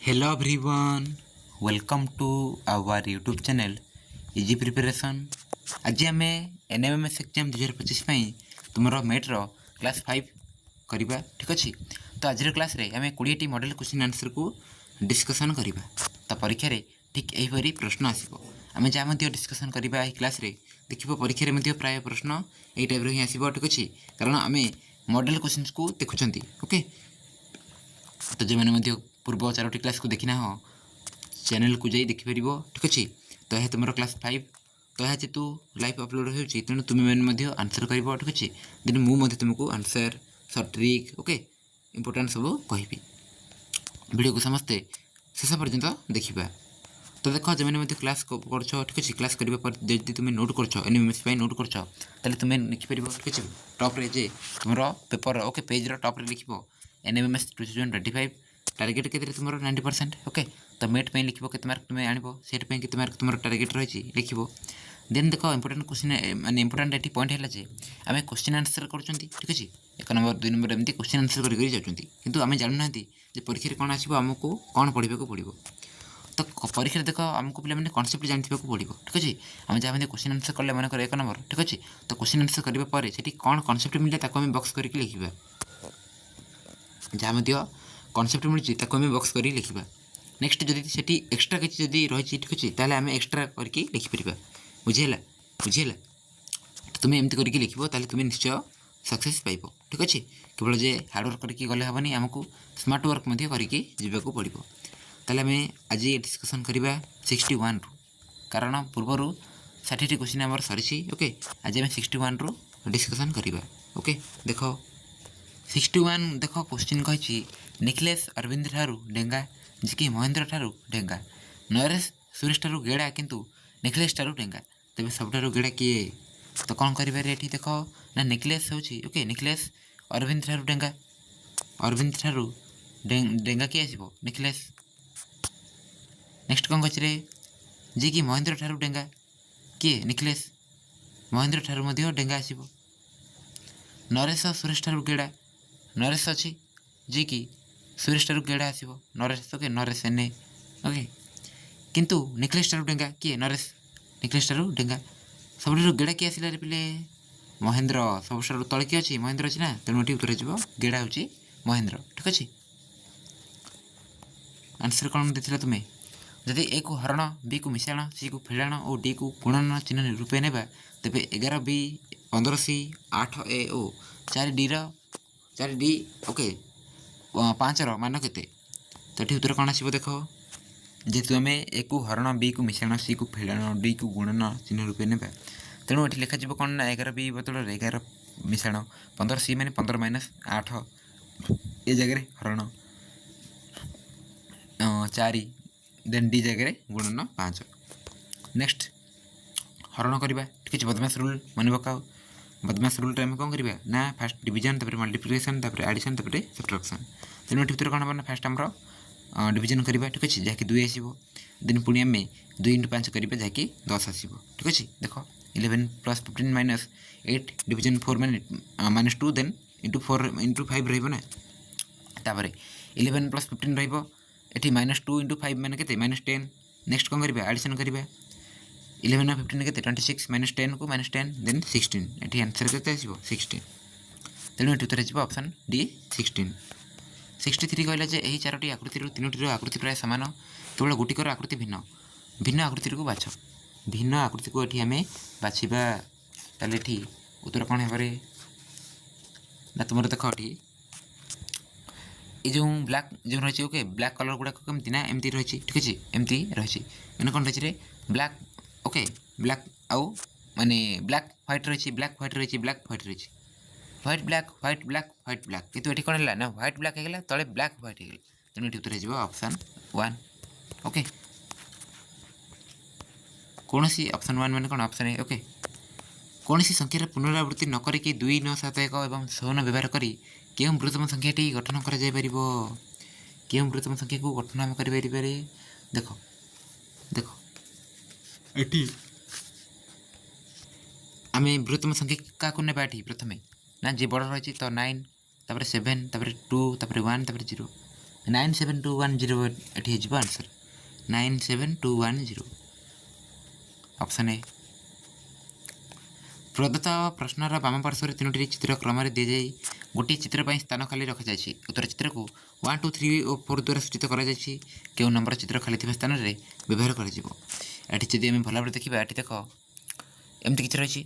Hello everyone, welcome to our YouTube channel Easy Preparation। आज आम NMMS exam 2025 तुमर मेट्र class 5 करवा ठीक अच्छे। तो आज क्लास रे आम 20टी मॉडल क्वेश्चन आंसर को डिस्कसन करवा। तो परीक्षा रे ठीक यहीपरि प्रश्न आसो आम जहाँ डिस्कसन करवा क्लास रे देख परीक्षा रे प्राय प्रश्न यही टाइप ही आसो ठीक अच्छे, कारण आम मॉडल क्वेश्चन को देखुं। ओके, तो जो मैंने पूर्व 4टी क्लास को देखना हो चैनल को जाई देखिपर ठीक अच्छे। तो यह तुम क्लास 5, तो यह जेहतु लाइव अपलोड हो तेणु तुम्हें आंसर कर ठीक अच्छे। देन मुझे तुमको answer short trick okay important सब कहि वीडियो को समस्ते शेष पर्यंत देखा। तो देख जो मैंने क्लास कर ठीक अच्छे, क्लास करने पर जब तुम नोट कर NMMS नोट कर तुम्हें लिखिपर ठीक अच्छे। टॉप रे जे तुम पेपर ओके पेज टॉप रे लिख NMMS 2025 टारगेट के तुम 90%। ओके, तो मेट पे लिख के मार्क तुम्हें आण सेट पे के मार्क तुम टारगेट रही लिख। देन देख इंपोर्टां क्वेश्चन माने इंपोर्टां ये पॉइंट है जे आम क्वेश्चन आंसर कर ठीक अच्छे। 1 नंबर 2 नंबर एमती क्वेश्चन आंसर कर जाऊँ आम जानूना जे परीक्षा कौन आसो आमको कौन पढ़ा पड़ो। तो परीक्षा देख आमको पे कनसेप्ट जानते पड़ो ठीक अच्छे। आम जहाँ क्वेश्चन आंसर कले मन कर 1 नंबर ठीक अच्छे, तो क्वेश्चन आंसर करने से कौन कनसेप्ट मिले आम बक्स करके लिखा। जहाँ कनसेप्ट मिली आम बक्स कर लिखा। नेक्स्ट जब से एक्सट्रा किसी रही ठीक अच्छे ताल आम एक्सट्रा करके लिखिपर बुझीगला बुझीगला। तो तुम्हें एमती करके लिख तुम्हें निश्चय सक्सेस पाइब ठीक अच्छे। केवल जे हार्डवर्क करके गले हेनी आमको स्मार्ट वर्क करके जीवाक पड़ो। ताले आम आज डिस्कसन करवा 61 रु, कारण पूर्वर 60टी क्वेश्चन आम सरी। ओके, आज आम 61 रु डिस्कसन करवा। ओके देख 61 देख क्वेश्चन कही निखिलेश अरविंद ठारू डेंगा जी कि महेंद्र ठारू डेंगा, नरेश सुरेश ठारू गेड़ा किंतु निखिलेश ठारू डेंगा, तेज सबुठारू गेड़ा किए। तो कौन करें ये देख ना निखिलेश हूँ ओके निखिलेश अरविंद ठारू डेंगा, अरविंद ठारू डेंगा किए आसो निखिलेश। नेक्स्ट कौन कहे जी कि महेंद्र ठारू डेंगा किए निखिलेश, महेंद्र ठारू डेंगा आसो। नरेश सुरेश ठारू गेड़ा, नरेश अच्छी जी कि सुरेश ठारू गेड़ा आसो नरेश ओके नरेश एने ओके, किंतु निखिलेश ठारू डेंगा किए नरेश, निखिलेश ठारू डेंगा सब गेड़ा किए आसला रे पिले महेंद्र सब तले किए अच्छी महेंद्र अच्छी ना, तेणु ये उत्तर हो गेड़ा हूँ महेंद्र ठीक अच्छे। आंसर कौन देथिला तुम्हें जदि ए को हरण बी को मिश्रण सी को फेड़ाण और डी को गुणन चिन्ह रूपे नेबा तेबे 11 बी 15 सी 8 ए ओ 4 डी रो 4 डी ओके 5 रो मान केते। तो ये उत्तर कौन आसो देख जेहेतु आम ए को हरण बी को मिश्रण सी को फेड़ाण डी को गुणन चिन्ह रूपे नेबा तेणु ये लिखा कौन ना 11 बी बदल 11 मिश्रण 15 सी माने 15 माइनस 8 ए जगह हरण 4 देन डी जगह गुणन 5। नेक्स्ट हरण करवा ठीक है। बदमाश रूल मन पकाओ, बदमाश रूल आम कौन करवा ना फास्ट डिविजन तापर मल्टीप्लिकेशन तापर एडिशन तापर सब्ट्रैक्शन। तेणु ये भितर कौन हम फास्ट आमर डिविजन करवा ठीक अच्छे जहाँकि 2 आसो। देन पुणी आम 2 × 5 करवा जहाँकि 10 आसो ठीक अच्छे। देख 11 + 15 minus 8 division 4 minus 2 then into 4 into 5 रहा। तापर 11 + 15 रही -2 × 5 मैंने के -10। नेक्स्ट कौन करवा एडिशन करवा 11 और 15 के 26 -10 को -10 देन 16 ये आंसर के 16। तेणु ये उत्तर हो ऑप्शन डी 16। 63 कहला जे यही 4टी आकृति 3टी आकृति प्राय सामान, केवल गोटिकर आकृति भिन्न, भिन्न आकृति को बाछ, भिन्न आकृति को ये आम बाछा। ताले ये उत्तर कौन है ना तुम देख ये जो ब्लैक जो रही ओके ब्लैक कलर गुड़ाक कमी ना एमती रही ठीक अच्छे एमती रही मैंने कौन रही ब्लैक ओके ब्लैक आउ माने ब्लैक व्हाइट रही ब्लैक व्हाइट रही ब्लैक व्हाइट रही white black white black white black कितु ये कौन है ना व्हाइट ब्लैक होगा तले ब्लैक व्हाइट होगा तेणु ये उत्तर हो ऑप्शन 1 ओके। कौन सी ऑप्शन 1 मैंने कौन ऑप्शन है ओके। कौन सी संख्यार पुनरावृत्ति न करी 2 9 7 1 और 16 व्यवहार करी क्यों बृहत्तम संख्याटी गठन कर क्यों बृहत्तम संख्या को गठन आम कर देख देख ये आम बृहत्तम संख्या क्या ना प्रथम ना जी बड़ रही तो 9 7 2 1 0 97210 ଏଠି ହେଇଯିବ ଆନ୍ସର୍ 97210 ଅପସନ୍ ଏ। ପ୍ରଦତ୍ତ ପ୍ରଶ୍ନର ବାମ ପାର୍ଶ୍ୱରେ 3ଟି ଚିତ୍ର କ୍ରମରେ ଦିଆଯାଇ ଗୋଟିଏ ଚିତ୍ର ପାଇଁ ସ୍ଥାନ ଖାଲି ରଖାଯାଇଛି। ଉତ୍ତର ଚିତ୍ରକୁ 1 2 3 ଓ 4 ଦ୍ୱାରା ସୂଚିତ କରାଯାଇଛି। କେଉଁ ନମ୍ବର ଚିତ୍ର ଖାଲି ଥିବା ସ୍ଥାନରେ ବ୍ୟବହାର କରାଯିବ? ଏଠି ଯଦି ଆମେ ଭଲ ଭାବରେ ଦେଖିବା, ଏଠି ଦେଖ ଏମିତି କିଛି ରହିଛି,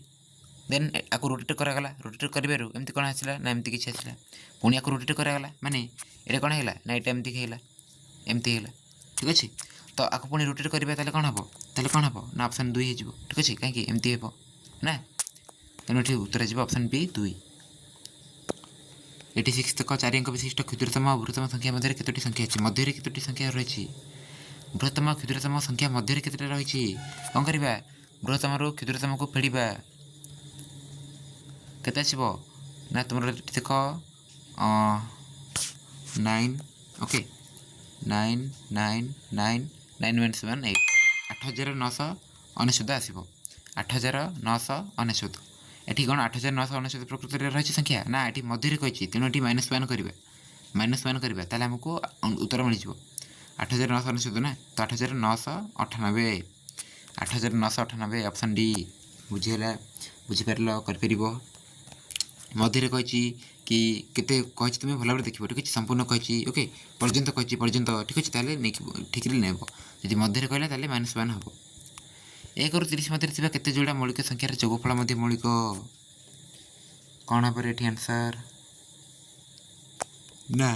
ଦେନ୍ ଆକୁ ରୋଟେଟ୍ କରାଗଲା। ରୋଟେଟ୍ କରିବାରୁ ଏମିତି କ'ଣ ଆସିଲା ନା ଏମିତି କିଛି ଆସିଲା, ପୁଣି ଆକୁ ରୋଟେଟ୍ କରାଗଲା, ମାନେ ଏଇଟା କ'ଣ ହେଇଗଲା ନା ଏଇଟା ଏମିତି ହେଇଗଲା, ଏମିତି ହେଇଗଲା। ଠିକ୍ ଅଛି, ତ ଆକୁ ପୁଣି ରୋଟେଟ୍ କରିବା, ତାହେଲେ କ'ଣ ହେବ ନା ଅପସନ୍ 2 ହେଇଯିବ। ଠିକ୍ ଅଛି, କାହିଁକି ଏମିତି ହେବ ନା, ତେଣୁ ଏଠି ଉତ୍ତର ଯିବ ଅପସନ୍ ବି 2। ଏଠି 6 ଦେଖ 4 ଅଙ୍କ ବିଶିଷ୍ଟ କ୍ଷୁଦ୍ରତମ ଓ ବୃହତ୍ତମ ସଂଖ୍ୟା ମଧ୍ୟରେ କେତୋଟି ସଂଖ୍ୟା ଅଛି? ମଧ୍ୟରେ କେତୋଟି ସଂଖ୍ୟା ରହିଛି? ବୃହତ୍ତମ କ୍ଷୁଦ୍ରତମ ସଂଖ୍ୟା ମଧ୍ୟରେ କେତେଟା ରହିଛି? କ'ଣ କରିବା? ବୃହତ୍ତମରୁ କ୍ଷୁଦ୍ରତମକୁ ଫେଡ଼ିବା। କେତେ ଆସିବ ନା ତୁମର ଏଠି ଦେଖ 9, ଓକେ 9 9 9 9 1 7 8 8990 ଆସିବ। 8990। ଏଠି କ'ଣ 8990 ପ୍ରକୃତରେ ରହିଛି ସଂଖ୍ୟା ନା ଏଠି ମଧ୍ୟରେ କହିଛି, ତେଣୁ ଏଠି -1 କରିବା, ତାହେଲେ ଆମକୁ ଉତ୍ତର ମିଳିଯିବ 8990 ନା, ତ 8998 8998 ଅପସନ୍ ଡି। ବୁଝିହେଲା, ବୁଝିପାରିଲ, କରିପାରିବ। ମଧ୍ୟରେ କହିଛି କି କେତେ କହିଛି ତୁମେ ଭଲ ଭାବରେ ଦେଖିବ। ଠିକ୍ ଅଛି, ସମ୍ପୂର୍ଣ୍ଣ କହିଛି, ଓକେ ପର୍ଯ୍ୟନ୍ତ କହିଛି, ପର୍ଯ୍ୟନ୍ତ ଠିକ୍ ଅଛି, ତାହେଲେ ନେଇକି ଠିକ୍ରେ ନେବ। ଯଦି ମଧ୍ୟରେ କହିଲା ତାହେଲେ -1 ହେବ। 1ରୁ 30 ମଧ୍ୟରେ ଥିବା କେତେ ଯୋଡ଼ା ମୌଳିକ ସଂଖ୍ୟାର ଯୋଗଫଳ ମଧ୍ୟ ମୌଳିକ? କ'ଣ ହେବ ଏଠି ଆନ୍ସର୍ ନା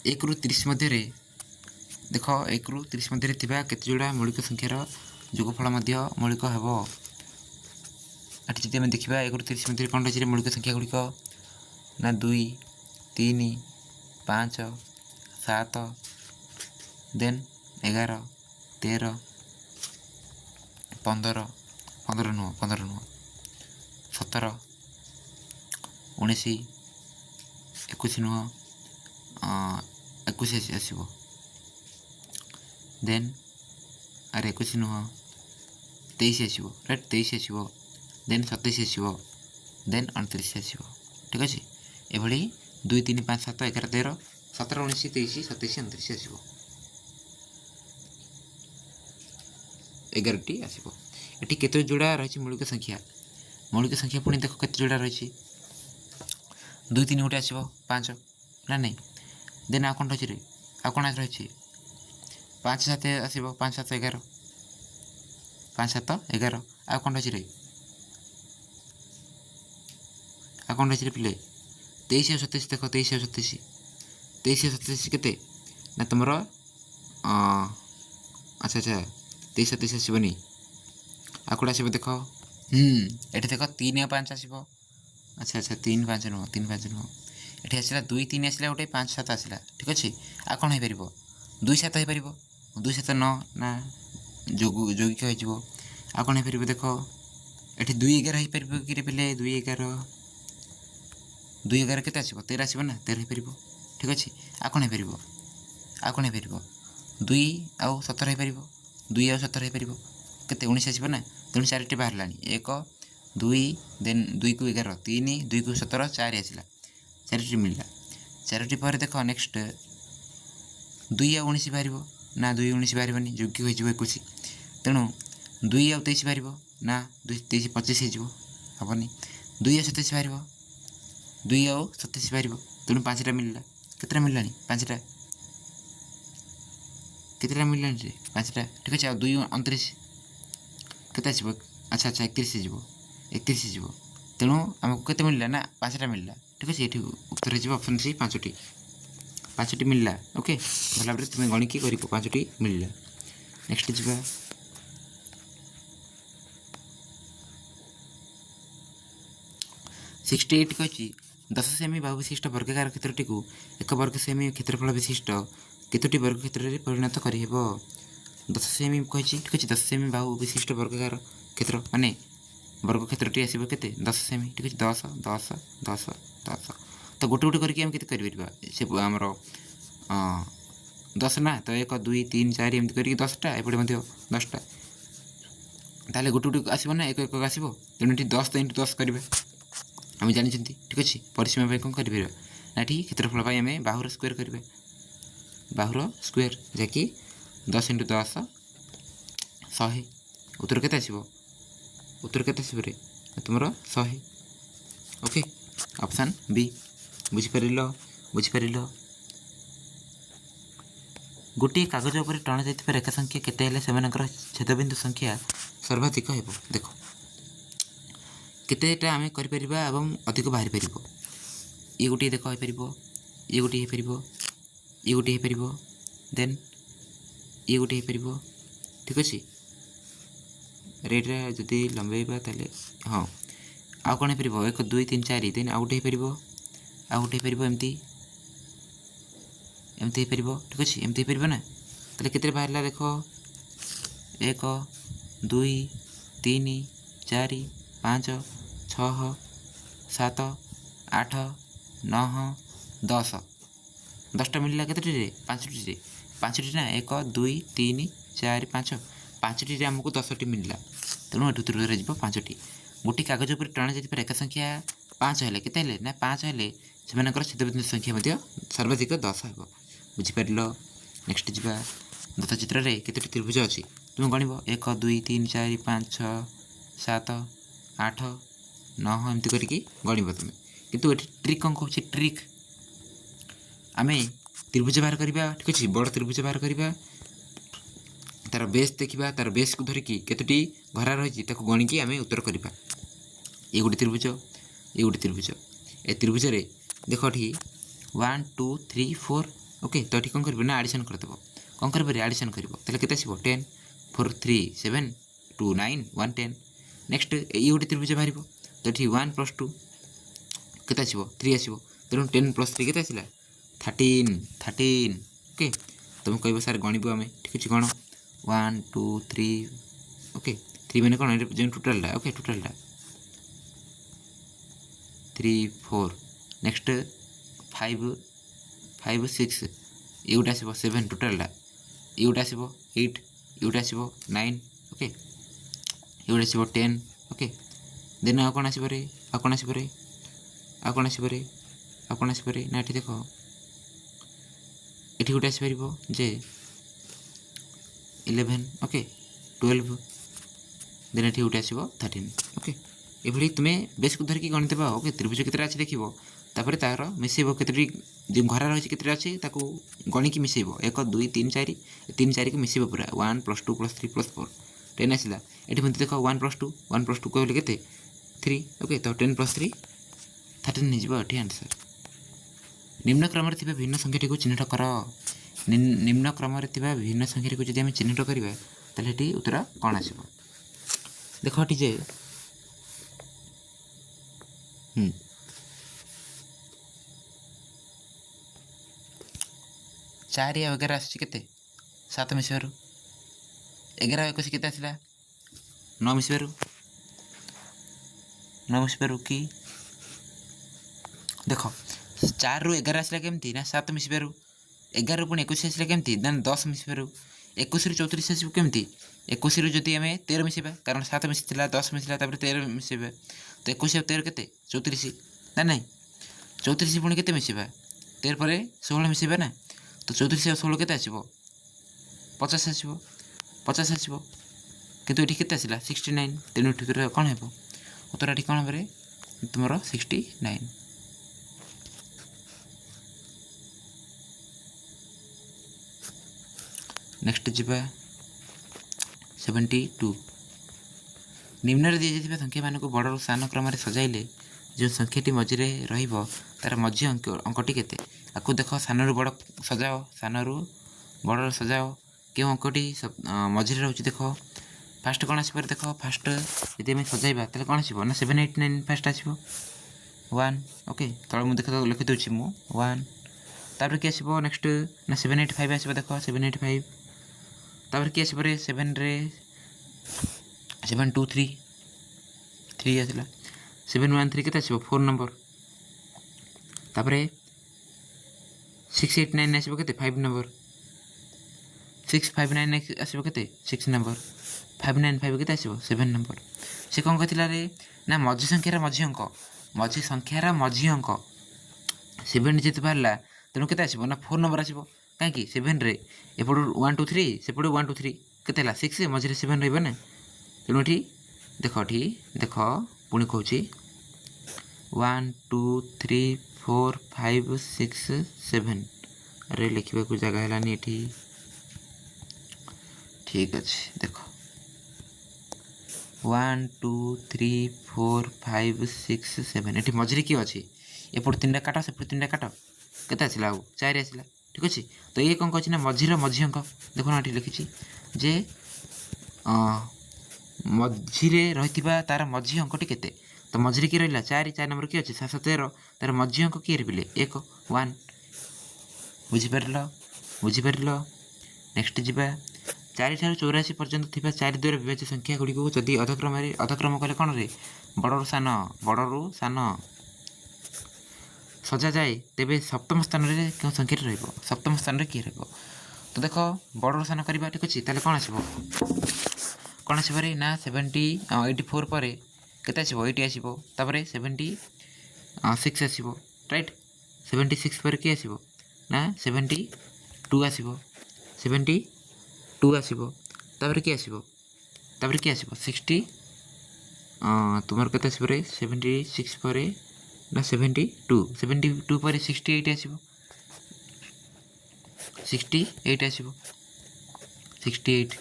1ରୁ 30 ମଧ୍ୟରେ ଦେଖ, 1ରୁ 30 ମଧ୍ୟରେ ଥିବା କେତେ ଯୋଡ଼ା ମୌଳିକ ସଂଖ୍ୟାର ଯୋଗଫଳ ମଧ୍ୟ ମୌଳିକ ହେବ? ଏଠି ଯଦି ଆମେ ଦେଖିବା 1ରୁ 30 ମଧ୍ୟରେ କ'ଣ ରହିଛି ମୌଳିକ ସଂଖ୍ୟା ଗୁଡ଼ିକ ନା 2 3 5 7 ଦେନ୍ 11 13 15 ନୁହଁ 17 19 21 ନୁହଁ 21 ଆସିବ, ଦେନ୍ 21 ନୁହଁ 23 ଆସିବ, ରାଇଟ୍ 23 ଆସିବ, ଦେନ୍ 27 ଆସିବ, ଦେନ୍ 29 ଆସିବ। ଠିକ୍ ଅଛି, ଏଭଳି 2 3 5 7 11 13 17 19 23 27 29 ଆସିବ, 11ଟି ଆସିବ। ଏଠି କେତେ ଯୋଡ଼ା ରହିଛି ମୌଳିକ ସଂଖ୍ୟା? ମୌଳିକ ସଂଖ୍ୟା ପୁଣି ଦେଖ କେତେ ଯୋଡ଼ା ରହିଛି, 2 3 ଗୋଟେ ଆସିବ 5 ନା ନାହିଁ, ଦେନ୍ ଆଉ କ'ଣ ରହିଛି ରେ, ଆଉ କ'ଣ ରହିଛି 5 7 ଆସିବ, 5 7 11 5 7 11, ଆଉ କ'ଣ ରହିଛି ରେ, ଆଉ କ'ଣ ରହିଛି ରେ ପିଲେ, 23 ଆଉ 27 ଦେଖ, 23 ଆଉ 27 କେତେ ନା ତୁମର ଆଚ୍ଛା 23 27 ଆସିବନି, ଆଉ କେଉଁଟା ଆସିବ ଦେଖ, ଏଠି ଦେଖ 3 ଆଉ 5 ଆସିବ। ଆଚ୍ଛା 3 5 ନୁହଁ, ଏଠି ଆସିଲା 2 3 ଆସିଲା ଗୋଟେ, 5 7 ଆସିଲା। ଠିକ୍ ଅଛି, ଆଉ କ'ଣ ହେଇପାରିବ, 2 7 ହେଇପାରିବ, 2 7 9 ନା ଯୌଗିକ ହେଇଯିବ। ଆଉ କ'ଣ ହେଇପାରିବ ଦେଖ, ଏଠି 2 11 ହେଇପାରିବ କି ରେ ପିଲେ, 2 11 କେତେ ଆସିବ, 13 ଆସିବ ନା, 13 ହେଇପାରିବ। ଠିକ୍ ଅଛି, ଆଉ କ'ଣ ହେଇପାରିବ 2 ଆଉ 17 ହେଇପାରିବ, 2 ଆଉ 17 ହେଇପାରିବ, କେତେ 19 ଆସିବ ନା, ତେଣୁ 4ଟି ବାହାରିଲାଣି, 1 2 ଦେନ୍ 2 କୁ 11 3 2 କୁ 17 4 ଆସିଲା, 4ଟି ମିଳିଲା। 4ଟି ପରେ ଦେଖ ନେକ୍ସଟ 2 ଆଉ 19 ବାହାରିବ ନା, 2 19 ବାହାରିବନି, ଯୌଗିକ ହୋଇଯିବ 21, ତେଣୁ 2 ଆଉ 23 ବାହାରିବ ନା, 2 23 25 ହେଇଯିବ, ହେବନି। 2 ଆଉ 27 ବାହାରିବ, 2 ଆଉ 27 ବାହାରିବ, ତେଣୁ 5ଟା ମିଳିଲା। କେତେଟା ମିଳିଲାଣି, 5ଟା, କେତେଟା ମିଳିଲାଣି ରେ, 5ଟା। ଠିକ୍ ଅଛି, ଆଉ 2 29 କେତେ ଆସିବ, ଆଚ୍ଛା 31 ହେଇଯିବ, ତେଣୁ ଆମକୁ କେତେ ମିଳିଲା ନା 5ଟା ମିଳିଲା। ଠିକ୍ ଅଛି, ଏଠି ଉତ୍ତର ହେଇଯିବ ଅପସନ୍ ସି 5ଟି ମିଳିଲା। ଓକେ, ଭଲ ଭାବରେ ତୁମେ ଗଣିକି କରିବ, 5ଟି ମିଳିଲା। ନେକ୍ସଟ ଯିବା, ସିକ୍ସଟି 8 କହିଛି 10 ସେମି ବାହୁ ବିଶିଷ୍ଟ ବର୍ଗାକାର କ୍ଷେତ୍ରଟିକୁ 1 ବର୍ଗ ସେମି କ୍ଷେତ୍ରଫଳ ବିଶିଷ୍ଟ କେତୋଟି ବର୍ଗ କ୍ଷେତ୍ରରେ ପରିଣତ କରିହେବ? 10 ସେମି କହିଛି, ଠିକ୍ ଅଛି, 10 ସେମି ବାହୁ ବିଶିଷ୍ଟ ବର୍ଗାକାର କ୍ଷେତ୍ର ମାନେ ବର୍ଗ କ୍ଷେତ୍ରଟି ଆସିବ କେତେ, 10 ସେମି। ଠିକ୍ ଅଛି, 10 10 10 10, ତ ଗୋଟେ ଗୋଟେ କରିକି ଆମେ କେତେ କରିପାରିବା, ସେ ଆମର 10 ନା, ତ 1 2 3 4 ଏମିତି କରିକି 10ଟା, ଏପଟେ ମଧ୍ୟ 10ଟା, ତାହେଲେ ଗୋଟେ ଗୋଟେ ଆସିବ ନା, 1 1 ଆସିବ, ତେଣୁ ଏଠି 10 × 10 କରିବା, ଆମେ ଜାଣିଛନ୍ତି। ଠିକ୍ ଅଛି, ପରିସୀମା ପାଇଁ କ'ଣ କରିପାରିବା ना ये क्षेत्रफल आम बाहुर स्क्वायर करवा बाहुर स्क्वायर जैकि 10 × 10 100 उत्तर के उत्तर के तुम 100 ओके ऑप्शन बी बुझिपार गोटे कागज पर टणा जाइथिबा रेखा संख्या केते हेले सेमानकर छेदबिंदु संख्या सर्वाधिक हेबो देखो केतेटा आम करिपरिबा एवं अधिक बाहरी परिबो ये गोटे देख हो पारिबो ये गोटे हो पारिबो ये गोटे हो पारिबो देन ये गोटे हो पारिबो ठीक अछि रेड रे जदी लंबेबा ताले हां आ कोन हो पारिबो 1 2 3 4 देन आ गोटे हो पारिबो एमती एमती हो पारिबो ठीक अछि एमती हो पारिबो ना ताले केते बाहरला देखो 1 2 3 4 5 6 7 8 9 10 10टा मिलला केते पांचटी ना 1 2 3 4 5 पांचटी रे हमको 10टी मिलला तेणु एठु उत्तर रे जिवो 5टी गोटे कागज पर टणा जाइथिबा रेखा संख्या 5 हेले केते हेले ना 5 हेले सेमानकर छेदबिंदु संख्या मध्ये सर्वाधिक 10 हेबो बुझि पारिलो नेक्स्ट जिबा दत्त चित्र रे केते त्रिभुज अछि तुम गणिबो 1 2 3 4 5 6 7 8 9 एमती करके गणिबो तुम किंतु एठी ट्रिक कोन कहछि ट्रिक आमे त्रिभुज बाहर करबा ठीक अछि बड़ त्रिभुज बाहर करबा तार बेस देखिबा तार बेस को धरिकी केतटी घरा रहिछि ताको गणिकी आमे उत्तर करबा ए गुडी त्रिभुज ए त्रिभुज रे देखो ठी 1 2 3 4 ओके तो ठी कोन करबे ना एडिशन कर देबो कोन करबे एडिशन करबो तले केते आसीबो 10 4 3 7 2 9 1 10 नेक्स्ट ए गुडी त्रिभुज बाहरिबो तो ठी 1 + 2 केते आसीबो 3 आसीबो तेनु 10 + 3 केते आसिला 13 ओके तुम कहबो सर गणिबो आमे ठीक अछि गण 1 2 3 ओके 3 माने कोन जे टोटल ला ओके टोटल ला 3 4 नेक्स्ट 5 5 6 ये गोटे आसो 7 टोटल ला ये गोटे आसो 8 ये गोटे आसो 9 ओके ये गोटे आसो 10 ओके देन आ कोन आसो रे आ कोन आसो रे आ कोन आसो रे आ कोन आसो रे ना एठी देखो एठी गोटे आसो परिबो जे 11 ओके 12 देन एठी गोटे आसो 13 ओके एभली तुमे बेस को धरकी गणित बा ओके त्रिभुज केतरा अछि देखिबो तापर तार मिसेबो केतरी जे घरा रहिछि केतरा अछि ताको गणिकी मिसेबो 1 2 3 4 3 4 के मिसेबो पूरा 1 + 2 + 3 + 4 10 आसिला एठी मते देखो 1 + 2 कहले केते 3 ओके तो 10 + 3 13 नि जिवो एठी आंसर निम्न क्रम रे थिबा भिन्न संख्याटी को चिन्हित कर निम्न क्रम रे थिबा भिन्न संख्याटी को जदि हम चिन्हित करिबा तले एठी उत्तर कोन आसीबो देखो एठी जे 4 या 11 आसी केते 7 मिसबारु 11 21 केते आसिला 9 मिसबारु कि देखो 4 रु 11 आसिला केमती ना 7 मिसबारु 11 रु 21 आसिला केमती देन 10 मिसबारु 21 रु 34 आसी केमती 21 रु जदी हमें 13 मिसेबा कारण 7 मिसिला 10 मिसिला तापर 13 मिसेबा तो 21 और 13 केते 34 ना नहीं 34 पुणी केते मिसेबा 13 पर 16 मिसेबा ना तो 34 और 16 केते आसीबो 50 आसीबो 50 आसीबो किंतु एठी केते आसिला 69 तेनु ठीक रे कोन हेबो उत्तर एठी कोन हेबरे तुमरो 69 नेक्स्ट जिबा 72 निम्न रे दिया जाइथिबा संख्या मान को बड़ और सान क्रम रे सजाइले जो संख्याटी मझी रे रहिबो तार मझी अंकटी केते आकु देखो सान रु बड़ सजाओ सान रु बड़ सजाओ क्यों अंकटी मझी रे रहउची देखो फास्ट कोन आसी पर देखो फास्ट यदि हम सजाइबा तले कोन आसीबो ना 789 फास्ट आसीबो 1 ओके तळे मु देखो लिखि दोछि मु 1 तापर के आसीबो नेक्स्ट ना 785 आसीबो देखो 785 तापर के आसीबो रे 7 रे 723 3 आसिला 713 केते आसीबो 4 नंबर तापर 689 आसीबो केते 5 नंबर 659 आसीबो केते 6 नंबर 595 केते आसीबो 7 नंबर से कोन कहतिला रे ना मझी संख्यार मझी अंक सेभेन जेहेतु बाहर तेणु के आसो ना 4 नंबर आसो कहीं 7 रे एपटू 1 2 3 सेपटू 1 2 3 के 6 मझे 7 रहा ना तेणु ये देख ये देख पुणी कौच 1 2 3 4 5 6 7 अरे लिखा को जगह है ये ठीक अच्छे देख 1 2 3 4 5 6 7 ये मझे किए अच्छे एपट 3टा काट सेपट 3टा काट के आसला आउ 4 आसला ठीक अच्छे तो ये कौन कह मझीर मझी अंक देख ना ये लिखी जे मझीरे रही तार मझी अंकटी केते तो मझीरे किए रहा 4 नंबर किए अच्छे 7 13 तार मझी अंक किए रही 1 1 बुझीपार बुझीपार नेक्स्ट जावा 4 ठार 84 पर्यंत थी 4 द्वारा विभाज्य संख्या गुड़ी को जदि अधक्रम कले कौन रे बड़रू सान सजा जाए तेबे सप्तम स्थान में क्यों संख्या रप्तम स्थान में किए रहा तो देख बड़रू सान करवा ठीक अच्छे ताले कौन आसो कौन आसो रे ना 84 पर केते आसो 80 आसो 76 आसो राइट 76 पर किए आसो ना 72 आसो 72 आसो किए आसो किए आसो 60 तुम के 76 पर ना 72 पर 68 आसो 68 आसो 68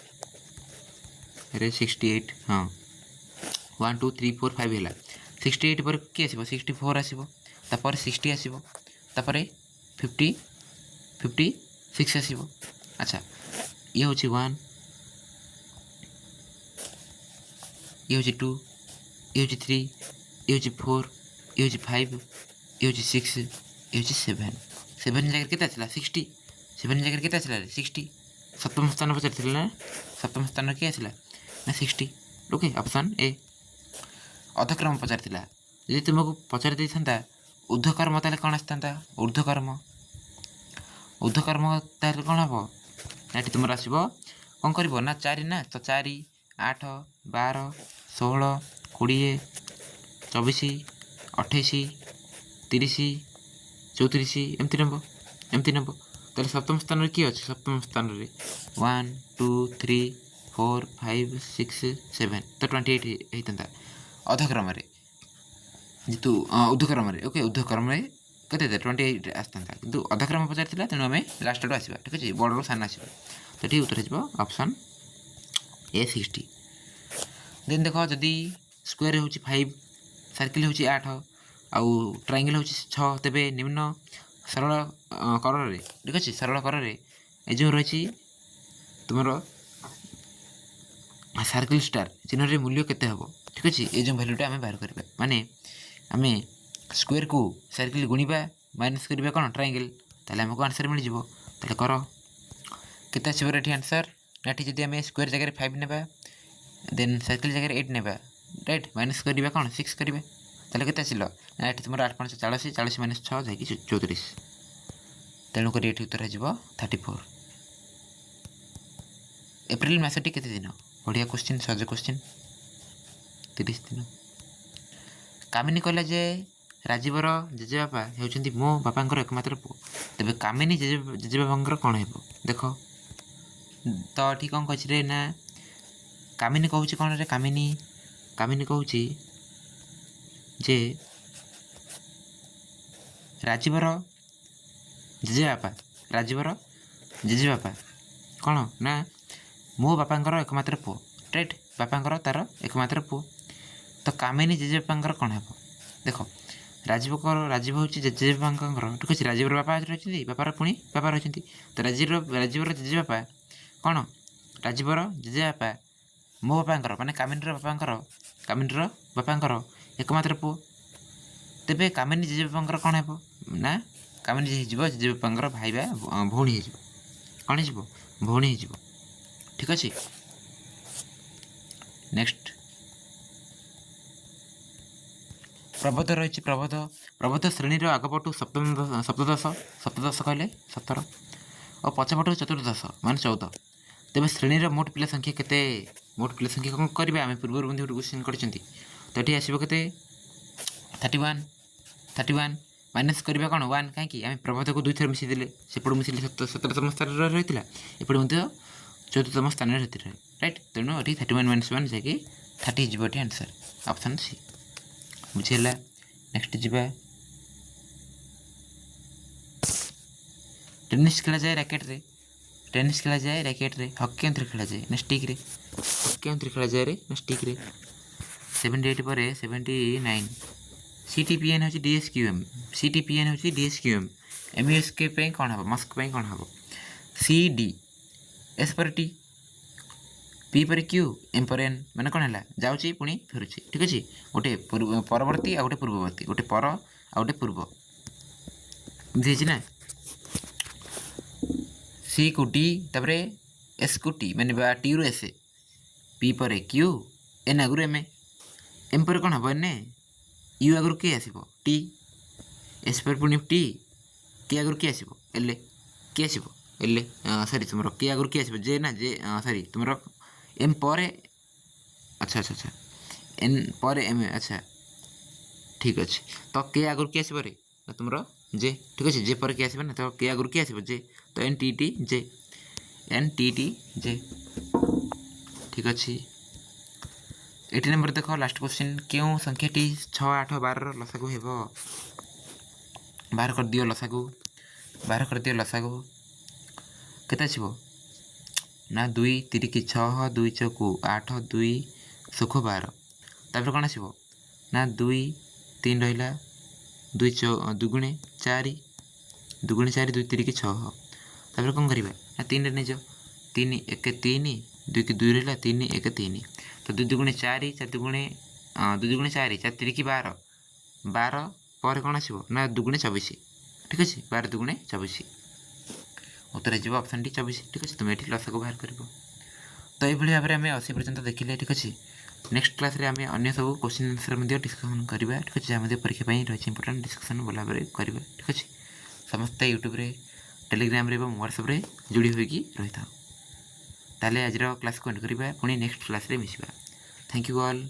अरे 68 हाँ 1 2 3 4 5 है 68 पर किए आसो 64 आसो 60 आसो 56 आसो अच्छा ये हूँ 1 ये हूँ 2 ये हूँ 3 ये हूँ 4 ये हूँ 5 ये हूँ 6 ये हूँ 7 जगह के 60 7 जगह के 60 सप्तम स्थान पचार ना सप्तम स्थान किए आसला ना 60 ओके ऑप्शन ए अधक्रम पचार जी तुमको पचार दे था ऊर्ध्वकर्म ताले कौन आसता ऊर्ध्वकर्म ताले कौन हम ना तुम आसो कौन कर ना 4 ना तो 4 8 12 16 20 24 28 30 34 एमती नब ताले सप्तम स्थान में किए अच्छे सप्तम स्थान में 1 2 3 4 5 6 7 तो 28 होता अधक्रम जीतु ऊर्ध्वक्रम ओके ऊर्ध्वक्रम के 28 आसता कि अधक्रम पचार तेणु आम लास्ट आड़ आसवा ठीक अच्छे बड़र सान आसवा तो ठीक उत्तर हो ऑप्शन ए 60 देन देख जदि स्क्वायर हूँ 5 सर्किल हूँ 8 आउ ट्रायंगल हूँ 6 तेबे निम्न सरल कर ठीक अच्छे सरल कर जो रही तुम सर्किल स्टार चिन्ह मूल्य केते हम ठीक अच्छे ये जो भैल्यूटा आम बाहर करवा माने आम स्क्वायर को सर्किल गुणा माइनस करवा कौन ट्रायंगल ताले आमको आंसर मिल जाव ताले कर केते आसो ये आंसर ना जदि आम स्क्वायर जगह 5 नेबा देन सर्किल जगह 8 नेबा राइट माइनस करवा कौन 6 करवा ताले केते आसिलो ना ये तुम 8 5 40 40 माइनस 6 जाकि 34 तेणुक ये उत्तर हो 34 एप्रिल मसटी केते दिन बढ़िया क्वेश्चन सहज क्वेश्चन 30 दिन कामिनी कहला जे राजीवर जेजेबापा होती मो बापा एकमात्र पुओ तेरे कामिनी जेजेबापा कौन हो देख तो ठीक कौन कहे ना कामिनी कहूँ कौन रे कामिनी कहूँ जे राजीवर जेजेबापा कौन ना मो बापा एकमात्र पुओ राइट बापा तार एकमात्र पुओ तो कामिनी जेजेबापा कौन हे देख राजीव हूँ जेजेबापा ठीक अच्छे राजीवर बापा रही बापार पुणी बापा रही तो राजीवर जेजेबापा कौन राजीवर जेजेबापा मो बापा माने कामिनीर बापा एकमात्र पुओ तेबे कामिनी जेजेबापा कौन हे ना कामिनी जेजेबापा भाई बा भौणी हो कौन हो भौणी हो ठीक अच्छे नेक्स्ट प्रबोध रही प्रबोध श्रेणी आगपटू सप्तदश कहले 17 और पछपटू चतुर्दश मान 14 तेज श्रेणी मोट पिला संख्या केते मोट पिला संख्या कौन करेंगे आम पूर्व क्वेश्चन कर तो ये आसो के 31 ମାଇନସ୍ କରିବା କ'ଣ 1 କାହିଁକି ଆମେ ପ୍ରବୋଧକୁ 2 ଥର ମିଶାଇଦେଲେ ସେପଟୁ ମିଶାଇଲେ 17ତମ ସ୍ଥାନରେ ରହିଥିଲା ଏପଟେ ମଧ୍ୟ 14ତମ ସ୍ଥାନରେ ରହିଥିଲା ରାଇଟ୍। ତେଣୁ ଏଠି 31 - 1 ଯାଇକି 30 ହେଇଯିବ ଏଠି ଆନ୍ସର୍ ଅପସନ୍ ସି। ବୁଝିହେଲା। ନେକ୍ସଟ ଯିବା। ଟେନିସ୍ ଖେଳାଯାଏ ରାକେଟ୍ରେ। ଟେନିସ୍ ଖେଳାଯାଏ ରାକେଟ୍ରେ। ହକି କେଉଁଥିରେ ଖେଳାଯାଏ ନା ଷ୍ଟିକ୍ରେ। ହକି କେଉଁଥିରେ ଖେଳାଯାଏ ରେ ନା ଷ୍ଟିକ୍ରେ। 78 ପରେ 79। CTPN ହେଉଛି DSQM। CTPN ହେଉଛି DSQM। MUSK ପାଇଁ କ'ଣ ହେବ ମସ୍କ ପାଇଁ କ'ଣ ହେବ CD। S ପରେ T, P ପରେ Q, M ପରେ N ମାନେ କ'ଣ ହେଲା ଯାଉଛି ପୁଣି ଫେରୁଛି ଠିକ୍ ଅଛି। ଗୋଟେ ପରବର୍ତ୍ତୀ ଆଉ ଗୋଟେ ପୂର୍ବବର୍ତ୍ତୀ ଗୋଟେ ପର ଆଉ ଗୋଟେ ପୂର୍ବ ବୁଝିହେଇଛି ନା। C କୁ D ତାପରେ S କୁ T ମାନେ ବା T ରୁ S, P ପରେ Q, N ଆଗରୁ M, M ପରେ କ'ଣ ହେବ N, U ଆଗରୁ କିଏ ଆସିବ T, S ପରେ ପୁଣି T, K ଆଗରୁ କିଏ ଆସିବ L, କିଏ ଆସିବ L ସରି ତୁମର K ଆଗରୁ କିଏ ଆସିବ J ନା J ସରି ତୁମର M ପରେ ଆଚ୍ଛା ଆଚ୍ଛା ଆଚ୍ଛା N ପରେ M ଆଚ୍ଛା ଠିକ୍ ଅଛି। ତ K ଆଗରୁ କିଏ ଆସିବ ରେ ନା ତୁମର J ଠିକ୍ ଅଛି। J ପରେ କିଏ ଆସିବ ନା ତ K ଆଗରୁ କିଏ ଆସିବ J ତ NTT J, NTT J ଠିକ୍ ଅଛି। 18 ନମ୍ବର ଦେଖ ଲାଷ୍ଟ କ୍ୱେଶ୍ଚିନ୍ କେଉଁ ସଂଖ୍ୟାଟି 6, 8, 12ର ଲସାଗୁ ହେବ। ବାହାର କରିଦିଅ ଲସାଗୁ, ବାହାର କରିଦିଅ ଲସାଗୁ କେତେ ଆସିବ ନା 2 3 6 2 ଚକୁ 8 2 ସୁଖ 12 ତାପରେ କ'ଣ ଆସିବ ନା 2 3 ରହିଲା 2 ଦୁଗୁଣେ 4 ଦୁଗୁଣେ 4 2 3 6 ତାପରେ କ'ଣ କରିବା ନା 3ରେ ନେଇଯାଅ 3 1 3 2 କି 2 ରହିଲା 3 1 3 ତ 2 ଦୁଗୁଣେ 4 4 ଦୁଗୁଣେ 2 ଦୁଗୁଣେ 4 4 3 12 12 ପରେ କ'ଣ ଆସିବ ନା ଦୁଗୁଣେ 24 ଠିକ୍ ଅଛି। 12 ଦୁଗୁଣେ 24 ଉତ୍ତର ଯିବ ଅପସନ୍ ଡି 24 ଠିକ୍ ଅଛି। ତୁମେ ଏଠି ଲସାଗୁ ବାହାର କରିବ। ତ ଏଇଭଳି ଭାବରେ ଆମେ 80 ପର୍ଯ୍ୟନ୍ତ ଦେଖିଲେ ଠିକ୍ ଅଛି। ନେକ୍ସଟ କ୍ଲାସ୍ରେ ଆମେ ଅନ୍ୟ ସବୁ କ୍ୱେଶ୍ଚିନ୍ ଆନ୍ସର୍ ମଧ୍ୟ ଡିସ୍କସନ୍ କରିବା ଠିକ୍ ଅଛି। ଯାହା ମଧ୍ୟ ପରୀକ୍ଷା ପାଇଁ ରହିଛି ଇମ୍ପୋର୍ଟାଣ୍ଟ ଡିସ୍କସନ୍ ଭଲ ଭାବରେ କରିବା ଠିକ୍ ଅଛି। ସମସ୍ତେ ୟୁଟ୍ୟୁବରେ ଟେଲିଗ୍ରାମରେ ଏବଂ ହ୍ୱାଟ୍ସଆପ୍ରେ ଯୋଡ଼ି ହୋଇକି ରହିଥାଉ। ତାହେଲେ ଆଜିର କ୍ଲାସ୍କୁ ଏଣ୍ଡ କରିବା ପୁଣି ନେକ୍ସଟ କ୍ଲାସ୍ରେ ମିଶିବା। Thank you all.